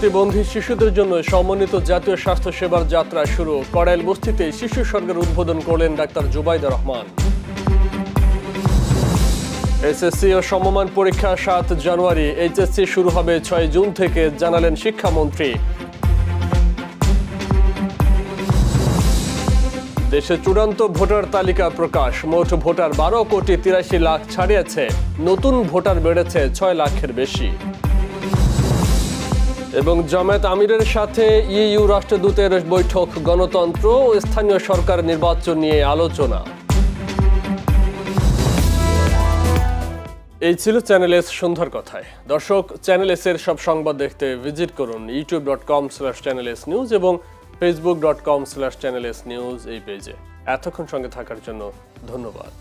প্রতিবন্ধী শিশুদের জন্য সমন্বিত জাতীয় স্বাস্থ্য সেবার যাত্রা শুরু। কড়াইল বস্তিতে শিশু সর্গের উদ্বোধন করলেন ডাক্তার জুবাইদা রহমান। এসএসসি ও সমমান পরীক্ষা ৭ জানুয়ারি, এইচএসসি শুরু হবে ৬ জুন থেকে, জানালেন শিক্ষামন্ত্রী। দেশে চূড়ান্ত ভোটার তালিকা প্রকাশ, মোট ভোটার ১২,৮৩,০০,০০০ ছাড়িয়েছে, নতুন ভোটার বেড়েছে ৬ লাখের বেশি। এবং জামায়াত আমিরের সাথে ইইউ রাষ্ট্রদূতের বৈঠক, গণতন্ত্র ও স্থানীয় সরকার নির্বাচন নিয়ে আলোচনা। এই ছিল চ্যানেল এস সন্ধ্যার কথায়। দর্শক, চ্যানেল এস এর সব সংবাদ দেখতে ভিজিট করুন youtube.com/channelsnews এবং facebook.com/channelsnews এই পেজে। এতক্ষণ সঙ্গে থাকার জন্য ধন্যবাদ।